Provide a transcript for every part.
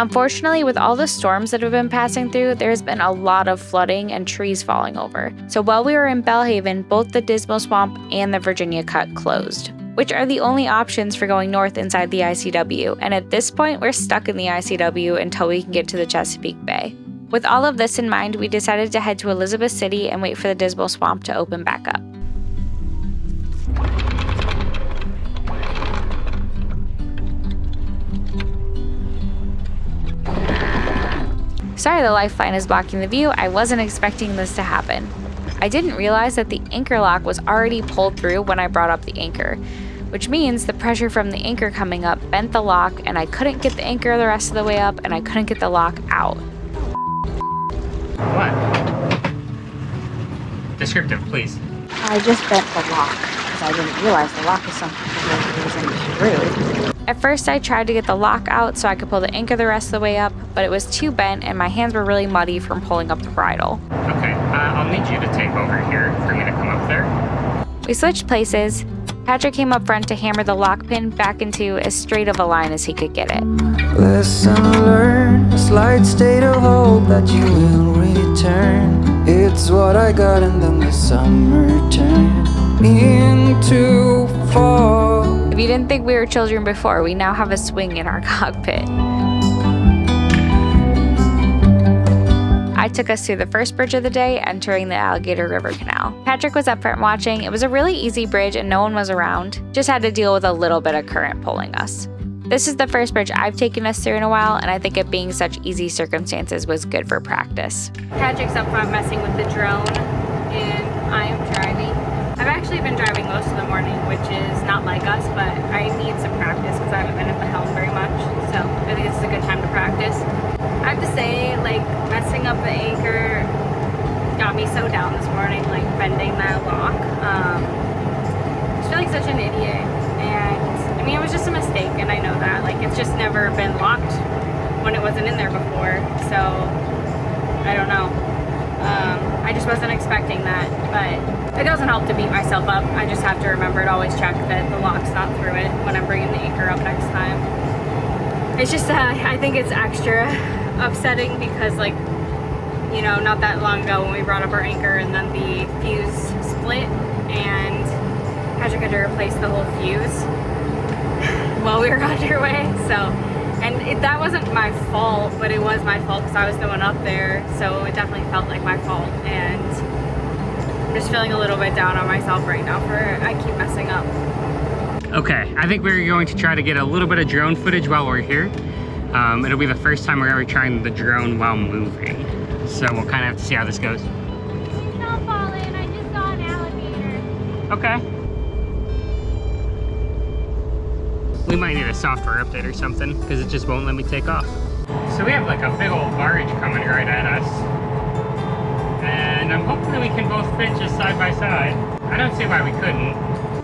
Unfortunately, with all the storms that have been passing through, there's been a lot of flooding and trees falling over. So while we were in Belhaven, both the Dismal Swamp and the Virginia Cut closed, which are the only options for going north inside the ICW, and at this point, we're stuck in the ICW until we can get to the Chesapeake Bay. With all of this in mind, we decided to head to Elizabeth City and wait for the Dismal Swamp to open back up. Sorry the lifeline is blocking the view, I wasn't expecting this to happen. I didn't realize that the anchor lock was already pulled through when I brought up the anchor, which means the pressure from the anchor coming up bent the lock and I couldn't get the anchor the rest of the way up and I couldn't get the lock out. What? Descriptive, please. I just bent the lock because I didn't realize the lock is something that was through. At first I tried to get the lock out so I could pull the anchor the rest of the way up, but it was too bent and my hands were really muddy from pulling up the bridle. Okay, I'll need you to take over here for me to come up there. We switched places. Patrick came up front to hammer the lock pin back into as straight of a line as he could get it. Lesson learned, a slight state of hope that you will return. It's what I got and then the summer turned into fall. If you didn't think we were children before, we now have a swing in our cockpit. I took us through the first bridge of the day, entering the Alligator River Canal. Patrick was up front watching. It was a really easy bridge and no one was around. Just had to deal with a little bit of current pulling us. This is the first bridge I've taken us through in a while, and I think it being such easy circumstances was good for practice. Patrick's up front messing with the drone, and I am driving. I've actually been driving most of the morning, which is not like us, but I need some practice because I haven't been at the helm very much, so I think this is a good time to practice. I have to say, like, messing up the anchor got me so down this morning, like bending that lock. I just feel like such an idiot, and I mean, it was just a mistake, and I know that. Like, it's just never been locked when it wasn't in there before, so I don't know. I just wasn't expecting that, but it doesn't help to beat myself up. I just have to remember to always check that the lock's not through it when I'm bringing the anchor up next time. It's just, I think it's extra upsetting because, like, you know, not that long ago when we brought up our anchor and then the fuse split and Patrick had to replace the whole fuse while we were underway, so. And that wasn't my fault, but it was my fault because I was the one up there, so it definitely felt like my fault, and I'm just feeling a little bit down on myself right now for I keep messing up. Okay, I think we're going to try to get a little bit of drone footage while we're here. It'll be the first time we're ever trying the drone while moving, so we'll kind of have to see how this goes. Don't fall in, I just saw an alligator. Okay. We might need a software update or something, because it just won't let me take off. So we have like a big old barge coming right at us. And I'm hoping that we can both fit just side by side. I don't see why we couldn't,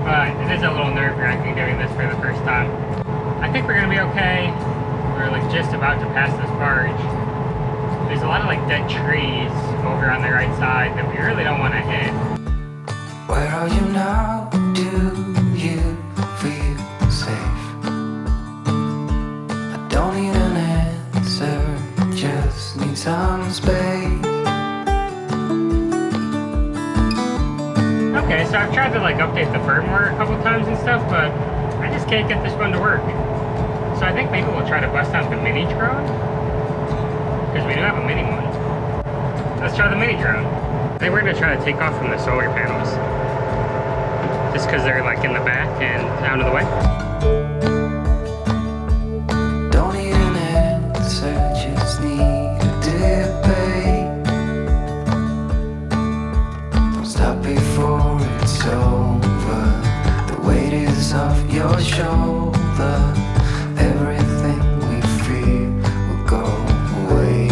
but it is a little nerve-wracking doing this for the first time. I think we're gonna be okay. We're like just about to pass this barge. There's a lot of like dead trees over on the right side that we really don't want to hit. Where are you now? Do you feel safe? I don't need an answer, just need some space. Okay, so I've tried to like update the firmware a couple times and stuff, but I just can't get this one to work. So I think maybe we'll try to bust out the mini drone, because we do have a mini one. Let's try the mini drone. I think we're gonna try to take off from the solar panels, just because they're like in the back and out of the way. Don't need an answer, just need a debate. Don't stop before it's over. The weight is off your shoulder. Everything we fear will go away.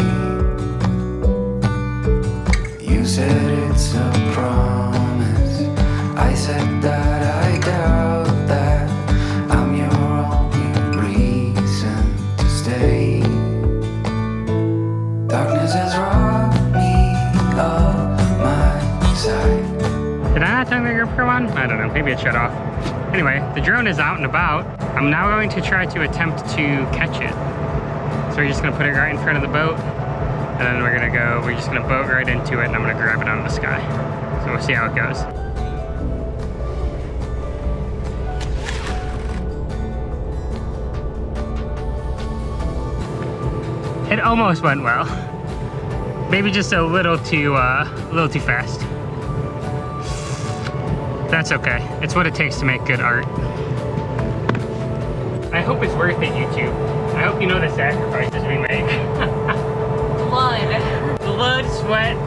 You said it's a promise. I said that I doubt that. I'm your only reason to stay. Darkness has robbed me of my sight. Did I not turn the GoPro on? I don't know, maybe it shut off. Anyway, the drone is out and about. I'm now going to try to attempt to catch it. So we're just gonna put it right in front of the boat, and then we're just gonna boat right into it, and I'm gonna grab it out of the sky. So we'll see how it goes. It almost went well. Maybe just a little too fast. That's okay. It's what it takes to make good art. I hope it's worth it, YouTube. I hope you know the sacrifices we make. Blood. Blood, sweat,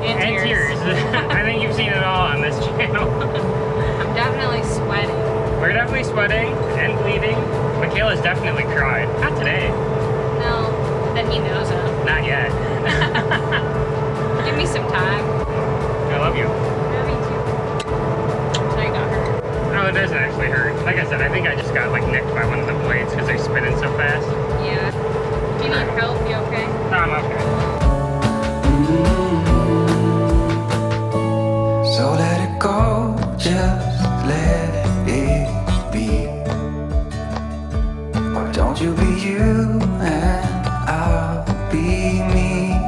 and tears. I think you've seen it all on this channel. I'm definitely sweating. We're definitely sweating and bleeding. Michaela's definitely cried. Not today. No, that he knows of. Not yet. Give me some time. I love you. Yeah, me too. So I got hurt. No, it doesn't actually hurt. Like I said, I think I just got like nicked by one of the blades because they're spinning so fast. Yeah. Do you need help? You okay? No, I'm okay. So let it go, just let it be. Why don't you be you and I'll be me?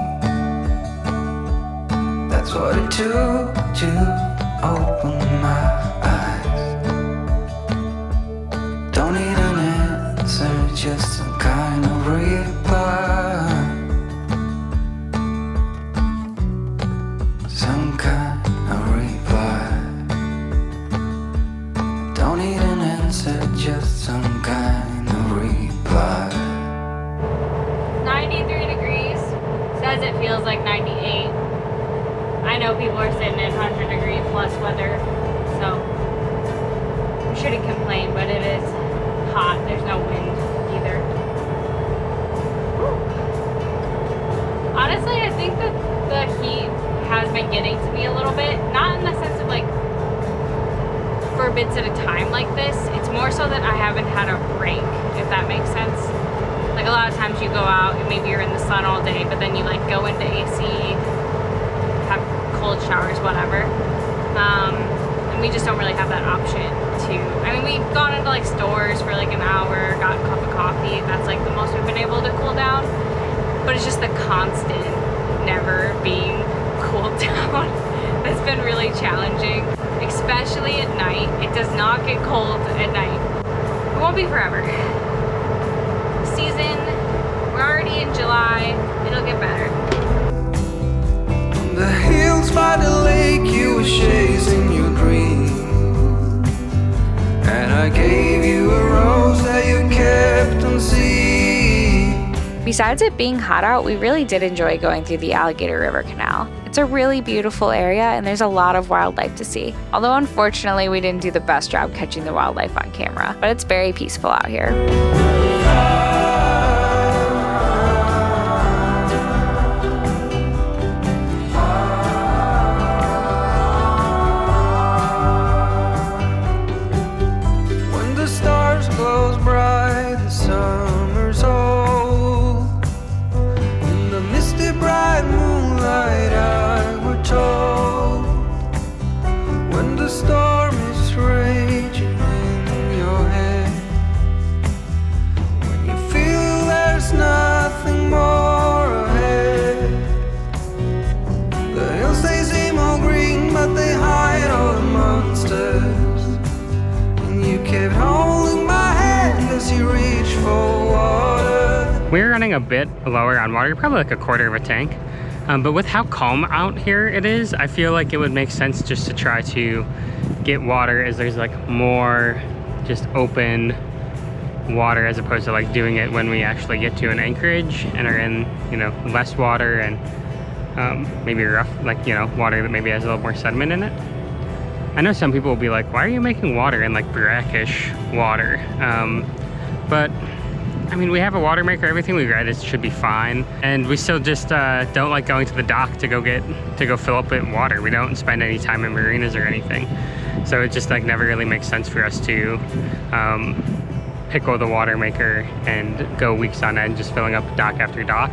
That's what it took to open my eyes. Don't need an answer, just some kind of reply. Some kind of reply. Don't need an answer, just some kind of reply. 93 degrees. Says it feels like 98. I know people are sitting in 100-degree plus weather, so I shouldn't complain, but it is hot. There's no wind either. Whew. Honestly, I think that the heat has been getting to me a little bit. Not in the sense of like for bits at a time like this. It's more so that I haven't had a break, if that makes sense. Like a lot of times you go out and maybe you're in the sun all day, but then you like go into AC, have cold showers, whatever. And we just don't really have that option to, I mean, we've gone into like stores for like an hour, got a cup of coffee. That's like the most we've been able to cool down. But it's just the constant never being cooled down that's been really challenging, especially at night. It does not get cold at night. It won't be forever. Season, we're already in July, it'll get better. The hills by the lake, you were chasing your dream, and I gave you a rose that you kept unseen. Besides it being hot out, we really did enjoy going through the Alligator River Canal. It's a really beautiful area and there's a lot of wildlife to see. Although unfortunately we didn't do the best job catching the wildlife on camera, but it's very peaceful out here. When the stars close bright, the summer's old. In the misty bright moonlight, I were told. When the storm is raging in your head, when you feel there's nothing more ahead, the hills they seem all green, but they hide all the monsters. And you kept holding my hand as you reached for water. We're running a bit lower on water, probably like a quarter of a tank. But with how calm out here it is, I feel like it would make sense just to try to get water as there's like more just open water as opposed to like doing it when we actually get to an anchorage and are in, you know, less water and maybe rough, like, you know, water that maybe has a little more sediment in it. I know some people will be like, why are you making water in like brackish water? But I mean, we have a water maker, everything we read, it should be fine. And we still just don't like going to the dock to go fill up with water. We don't spend any time in marinas or anything. So it just like never really makes sense for us to pickle the water maker and go weeks on end just filling up dock after dock.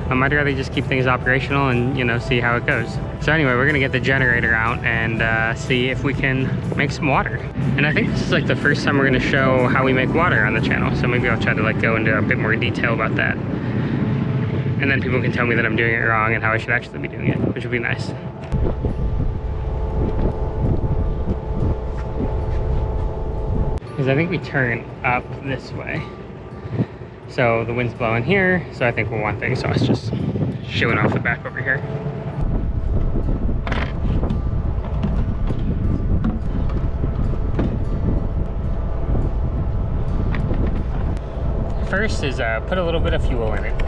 I'd rather just keep things operational and, you know, see how it goes. So anyway, we're gonna get the generator out and see if we can make some water. And I think this is like the first time we're gonna show how we make water on the channel. So maybe I'll try to like go into a bit more detail about that. And then people can tell me that I'm doing it wrong and how I should actually be doing it, which would be nice. Because I think we turn up this way. So the wind's blowing here, so I think we'll want the exhaust just shooing off the back over here. First is put a little bit of fuel in it.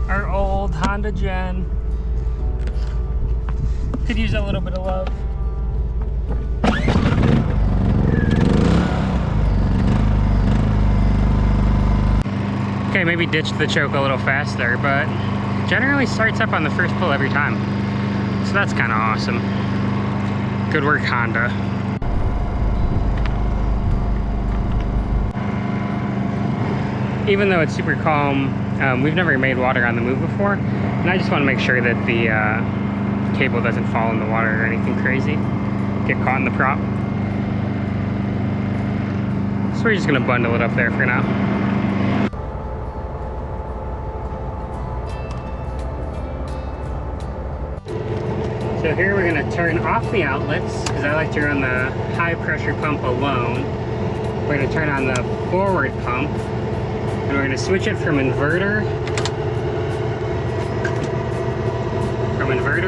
Our old Honda Gen could use a little bit of love. Okay, maybe ditch the choke a little faster, but generally starts up on the first pull every time. So that's kind of awesome. Good work, Honda. Even though it's super calm, we've never made water on the move before, and I just want to make sure that the cable doesn't fall in the water or anything crazy, get caught in the prop. So we're just going to bundle it up there for now. So here we're going to turn off the outlets, because I like to run the high pressure pump alone. We're going to turn on the forward pump, and we're going to switch it from inverter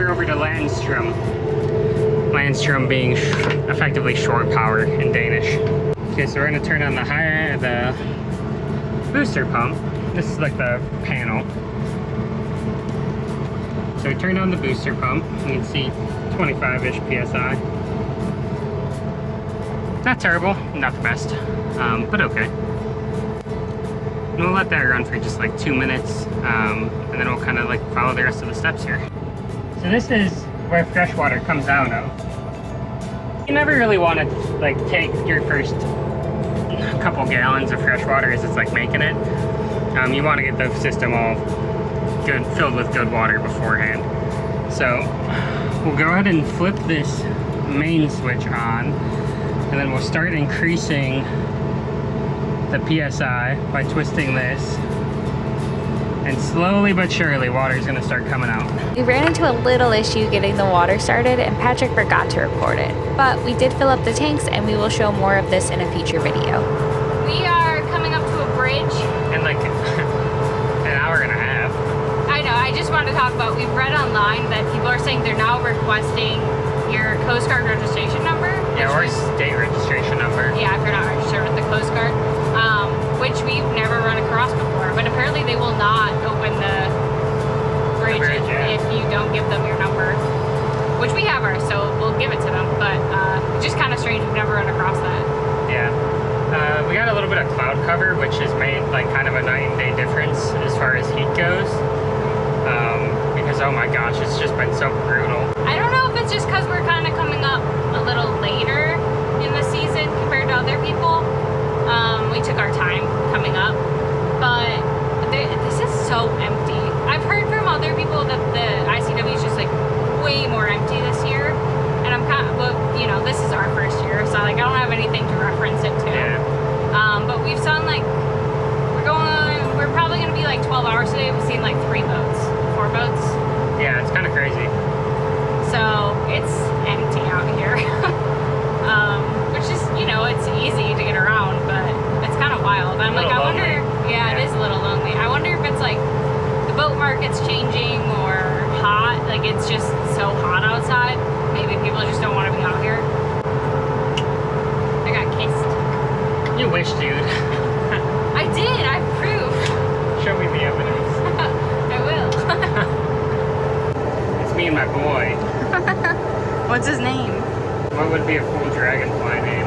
over to Landstrom. Landstrom being effectively shore power in Danish. Okay, so we're going to turn on the booster pump. This is like the panel. So we turned on the booster pump. You can see 25-ish PSI. Not terrible, not the best, but okay. And we'll let that run for just like 2 minutes, and then we'll kind of like follow the rest of the steps here. So this is where fresh water comes out of. You never really want to like take your first couple gallons of fresh water as it's like making it. You want to get the system all good, filled with good water beforehand. So we'll go ahead and flip this main switch on, and then we'll start increasing the PSI by twisting this, and slowly but surely water is going to start coming out. We ran into a little issue getting the water started, and Patrick forgot to record it, but we did fill up the tanks, and we will show more of this in a future video. We are coming up to a bridge in like an hour and a half. I know, I just wanted to talk about, we've read online that people are saying they're now requesting your Coast Guard registration number. Yeah, or state registration number. Yeah, if you're not registered with the Coast Guard, which we've never run across before. But apparently they will not open the bridge if you don't give them your number, which we have ours, so we'll give it to them. But it's just kind of strange, we've never run across that. Yeah. We got a little bit of cloud cover, which has made like kind of a night and day difference as far as heat goes. Because oh my gosh, it's just been so brutal. I don't know if it's just because we're kind of coming up a little later in the season compared to other people. We took our time coming up, but this is so empty. I've heard from other people that the ICW is just like way more empty this year, and I'm kind of, well, you know, this is our first year, so like I don't have anything to reference it to. Yeah. But we've done like, we're probably going to be like 12 hours today. We've seen like 3 boats, 4 boats. Yeah, it's kind of crazy. So it's empty out here. Which is, you know, it's easy to get around, but it's kind of wild. I'm like, I wonder, yeah, it is a little lonely. I wonder if it's like the boat market's changing or hot, like it's just so hot outside. Maybe people just don't want to be out here. I got kissed. You wish, dude. I did, I have proof. Show me the evidence. I will. It's me and my boy. What's his name? What would be a cool dragonfly name?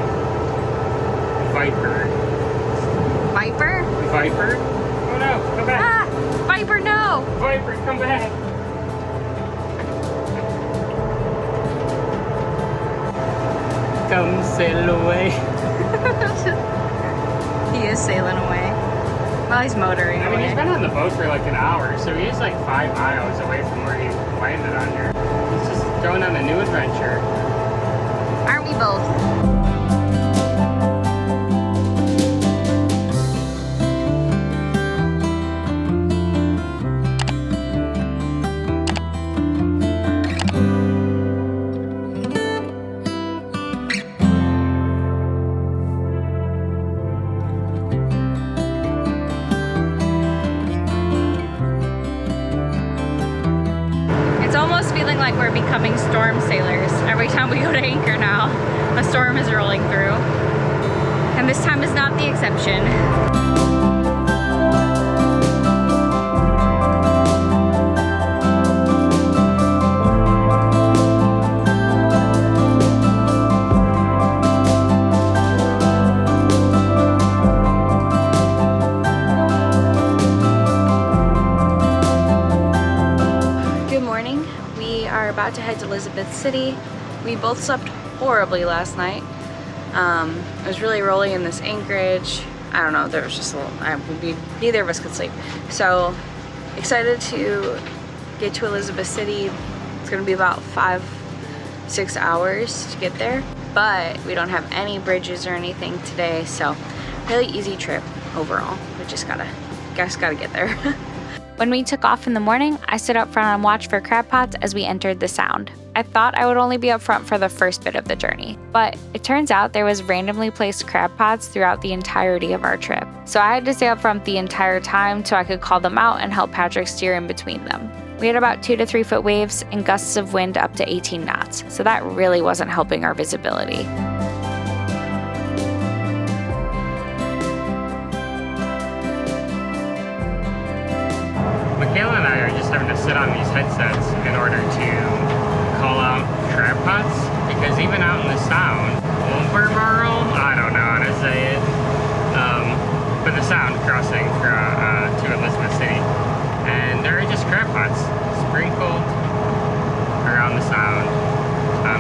Viper. Viper? Viper? Oh no, come back. Ah! Viper, no! Viper, come back. Come sail away. He is sailing away. Well, he's motoring I mean, away. he's been on the boat for like an hour, so he's like 5 miles away from where he landed on here. He's just going on a new adventure. Aren't we both? Feeling like we're becoming storm sailors. Every time we go to anchor now, a storm is rolling through. And this time is not the exception. About to head to Elizabeth City. We both slept horribly last night. It was really rolling in this anchorage. I don't know, there was just a little, neither of us could sleep. So excited to get to Elizabeth City. It's gonna be about 5-6 hours to get there, but we don't have any bridges or anything today, so really easy trip overall. We just gotta get there. When we took off in the morning, I stood up front on watch for crab pots as we entered the Sound. I thought I would only be up front for the first bit of the journey, but it turns out there was randomly placed crab pots throughout the entirety of our trip. So I had to stay up front the entire time so I could call them out and help Patrick steer in between them. We had about 2 to 3 foot waves and gusts of wind up to 18 knots, so that really wasn't helping our visibility. Michaela and I are just having to sit on these headsets in order to call out crab pots, because even out in the Sound, I don't know how to say it, but the Sound crossing to Elizabeth City, and there are just crab pots sprinkled around the Sound.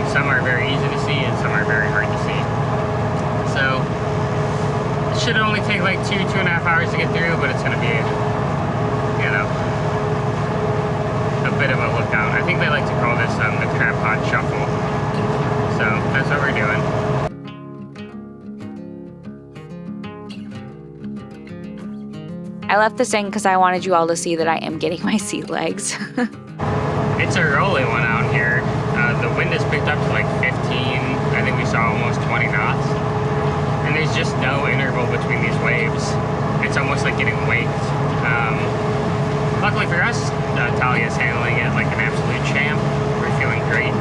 Some are very easy to see and some are very hard to see. So it should only take like 2.5 hours to get through, but it's going to be, you know, a bit of a lookout. I think they like to call this the crab pot shuffle. So that's what we're doing. I left this in because I wanted you all to see that I am getting my sea legs. It's a rolling one out here. The wind has picked up to like 15, I think we saw almost 20 knots. And there's just no interval between these waves. It's almost like getting waked. Luckily for us, Thalia's handling it like an absolute champ. We're feeling great.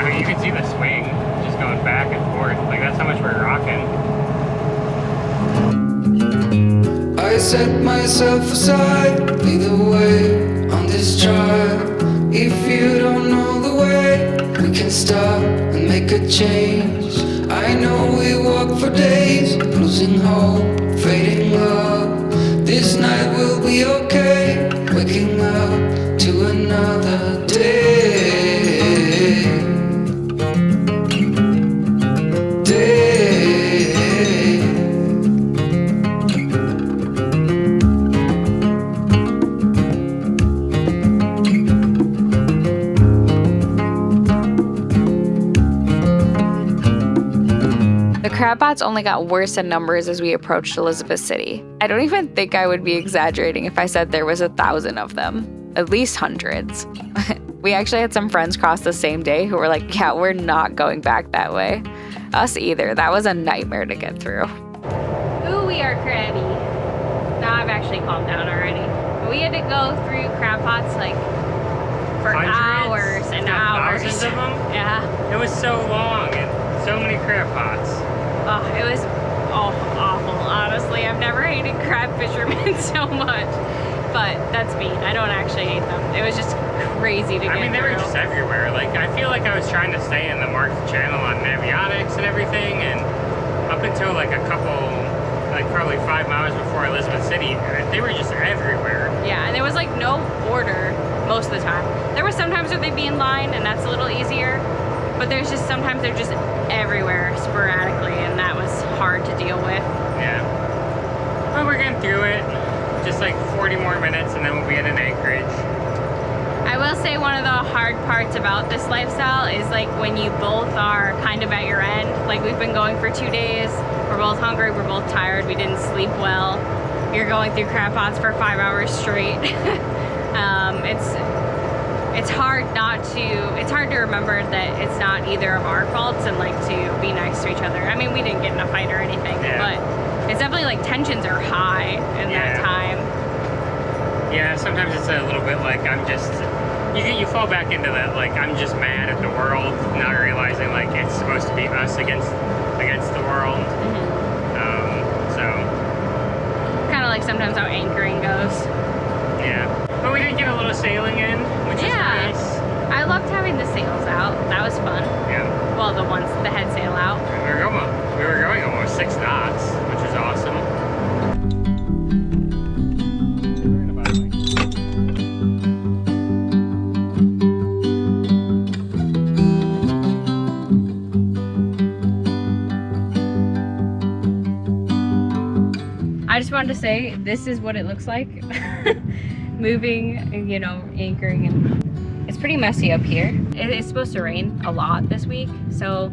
I mean, you can see the swing just going back and forth. Like, that's how much we're rocking. I set myself aside, lead the way on this trial. If you don't know the way, we can stop and make a change. I know we walk for days, losing hope, fading love. This night will be okay, waking up to another day. The crab pots only got worse in numbers as we approached Elizabeth City. I don't even think I would be exaggerating if I said there was 1,000 of them. At least hundreds. We actually had some friends cross the same day who were like, yeah, we're not going back that way. Us either. That was a nightmare to get through. Ooh, we are crabby. Now I've actually calmed down already. We had to go through crab pots like for hours and hours. Thousands of them? Yeah. It was so long and so many crab pots. Oh, it was awful, honestly. I've never hated crab fishermen so much. But that's me. I don't actually hate them. It was just crazy to get through. I mean, they were just everywhere. Like, I feel like I was trying to stay in the marked channel on avionics and everything, and up until like a couple, like probably 5 miles before Elizabeth City, they were just everywhere. Yeah, and there was like no border most of the time. There were some times where they'd be in line, and that's a little easier. but there's just sometimes they're just everywhere sporadically, and that was hard to deal with. Yeah. Well, we're getting through it. Just like 40 more minutes and then we'll be at an anchorage. I will say one of the hard parts about this lifestyle is like when you both are kind of at your end. Like we've been going for 2 days. We're both hungry. We're both tired. We didn't sleep well. You're going through crab pots for 5 hours straight. It's hard not to. It's hard to remember that it's not either of our faults and like to be nice to each other. I mean, we didn't get in a fight or anything, but it's definitely like tensions are high in that time. Yeah, sometimes it's a little bit like I'm just. You fall back into that, like I'm just mad at the world, not realizing like it's supposed to be us against the world. So kind of like sometimes how anchoring goes. Yeah, but we did get a little sailing in, which is nice. I loved having the sails out. That was fun. Yeah. Well, the head sail out. We were going almost 6 knots, which is awesome. I just wanted to say this is what it looks like moving, you know, anchoring, and it's pretty messy up here. It's supposed to rain a lot this week, so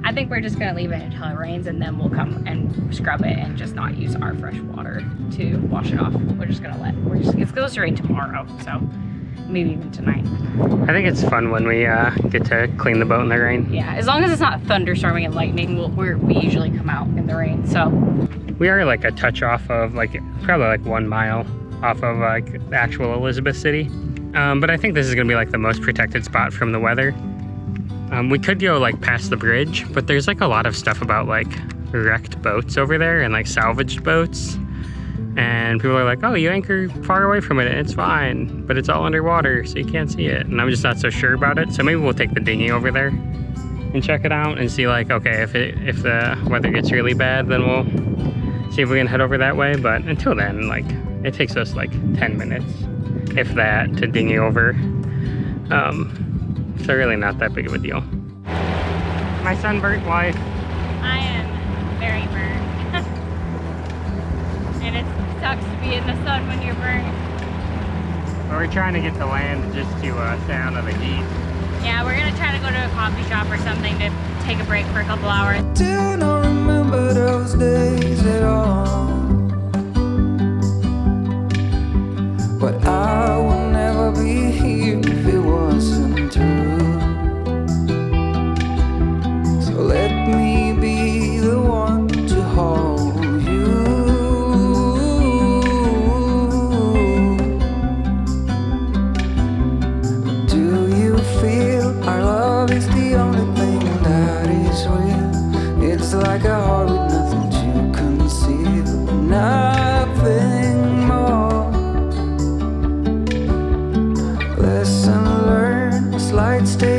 I think we're just gonna leave it until it rains and then we'll come and scrub it and just not use our fresh water to wash it off. It's supposed to rain tomorrow, so maybe even tonight. I think it's fun when we get to clean the boat in the rain. Yeah, as long as it's not thunderstorming and lightning, we usually come out in the rain, so. We are like a touch off of like, probably like 1 mile off of like the actual Elizabeth City. But I think this is gonna be like the most protected spot from the weather. We could go like past the bridge, but there's like a lot of stuff about like wrecked boats over there and like salvaged boats. And people are like, oh, you anchor far away from it and it's fine, but it's all underwater so you can't see it. And I'm just not so sure about it. So maybe we'll take the dinghy over there and check it out and see like, okay, if the weather gets really bad, then we'll see if we can head over that way. But until then, like, it takes us like 10 minutes, if that, to dinghy over. So really not that big of a deal. My sunburnt wife. I am very burned. And it sucks to be in the sun when you're burned. But we're trying to get to land just to stay out of the heat. Yeah, we're gonna try to go to a coffee shop or something to take a break for a couple hours. Do not remember those days at all, but I will never be here if it wasn't true. So let me be the one to hold you. Do you feel our love is the only thing that is real? It's like a heart with nothing to conceal, nothing more. Lesson learned, slight state